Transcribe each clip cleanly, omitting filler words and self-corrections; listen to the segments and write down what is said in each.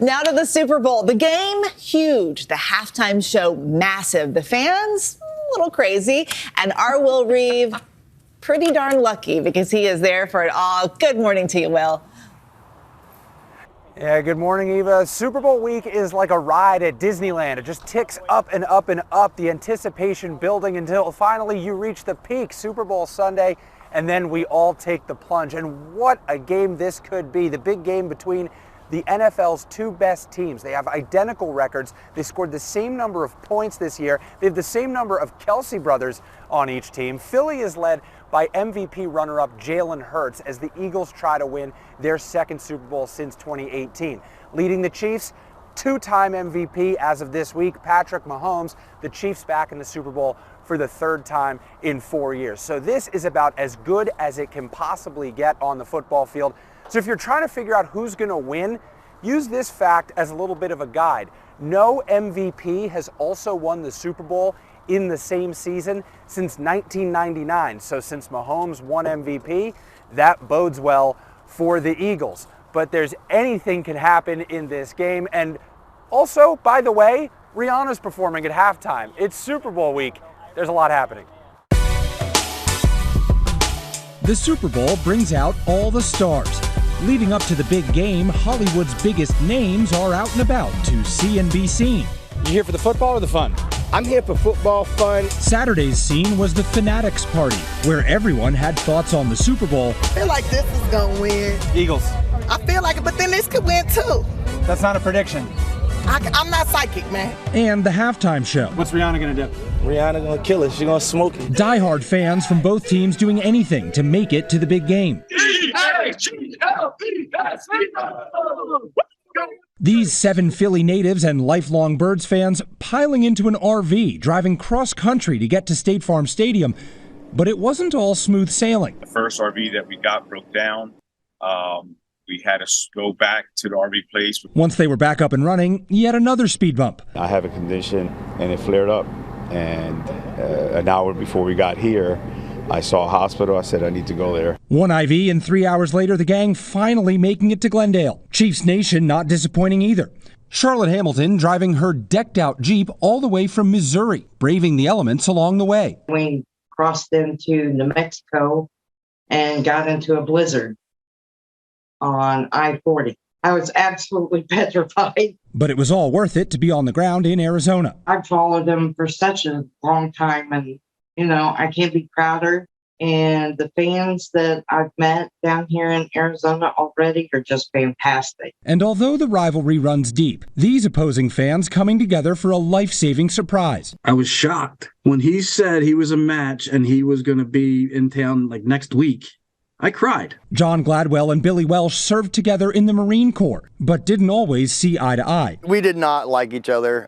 Now to the Super Bowl. The game, huge. The halftime show, massive. The fans, a little crazy. And our Will Reeve, pretty darn lucky because he is there for it all. Good morning to you, Will. Yeah, good morning, Eva. Super Bowl week is like a ride at Disneyland. It just ticks up and up and up, the anticipation building until finally you reach the peak, Super Bowl Sunday, and then we all take the plunge. And what a game this could be, the big game between the NFL's two best teams. They have identical records. They scored the same number of points this year. They have the same number of Kelsey brothers on each team. Philly is led by MVP runner-up Jalen Hurts as the Eagles try to win their second Super Bowl since 2018. Leading the Chiefs, two-time MVP as of this week, Patrick Mahomes, the Chiefs back in the Super Bowl for the third time in 4 years. So this is about as good as it can possibly get on the football field. So if you're trying to figure out who's going to win, use this fact as a little bit of a guide. No MVP has also won the Super Bowl in the same season since 1999. So since Mahomes won MVP, that bodes well for the Eagles. But there's anything can happen in this game. And also, by the way, Rihanna's performing at halftime. It's Super Bowl week. There's a lot happening. The Super Bowl brings out all the stars. Leading up to the big game, Hollywood's biggest names are out and about to see and be seen. You here for the football or the fun? I'm here for football fun. Saturday's scene was the Fanatics Party, where everyone had thoughts on the Super Bowl. I feel like this is going to win. Eagles. I feel like it, but then this could win too. That's not a prediction. I'm not psychic, man. And the halftime show. What's Rihanna going to do? Rihanna gonna kill it. She gonna smoke it. Diehard fans from both teams doing anything to make it to the big game. These 7 Philly natives and lifelong Birds fans piling into an RV, driving cross-country to get to State Farm Stadium. But it wasn't all smooth sailing. The first RV that we got broke down. We had to go back to the RV place. Once they were back up and running, yet another speed bump. I have a condition and it flared up. And an hour before we got here, I saw a hospital. I said, I need to go there. 1 IV, and 3 hours later, the gang finally making it to Glendale. Chiefs Nation not disappointing either. Charlotte Hamilton driving her decked-out Jeep all the way from Missouri, braving the elements along the way. We crossed into New Mexico and got into a blizzard on I-40. I was absolutely petrified. But it was all worth it to be on the ground in Arizona. I've followed them for such a long time, and, you know, I can't be prouder. And the fans that I've met down here in Arizona already are just fantastic. And although the rivalry runs deep, these opposing fans coming together for a life-saving surprise. I was shocked when he said he was a match and he was going to be in town like next week. I cried. John Gladwell and Billy Welsh served together in the Marine Corps, but didn't always see eye to eye. We did not like each other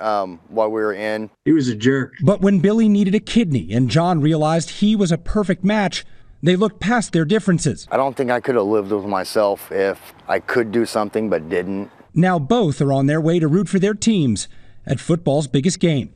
while we were in. He was a jerk. But when Billy needed a kidney and John realized he was a perfect match, they looked past their differences. I don't think I could have lived with myself if I could do something but didn't. Now both are on their way to root for their teams at football's biggest game.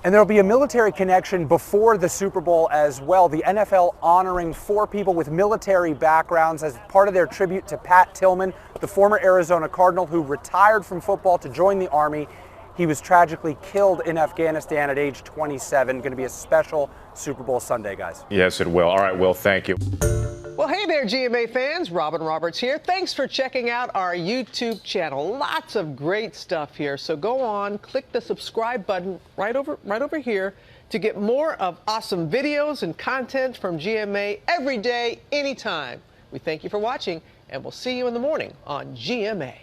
And there'll be a military connection before the Super Bowl as well. The NFL honoring 4 people with military backgrounds as part of their tribute to Pat Tillman, the former Arizona Cardinal who retired from football to join the Army. He was tragically killed in Afghanistan at age 27. Going to be a special Super Bowl Sunday, guys. Yes, it will. All right, Will, thank you. Well, hey there, GMA fans. Robin Roberts here. Thanks for checking out our YouTube channel. Lots of great stuff here. So go on, click the subscribe button right over here to get more of awesome videos and content from GMA every day, anytime. We thank you for watching, and we'll see you in the morning on GMA.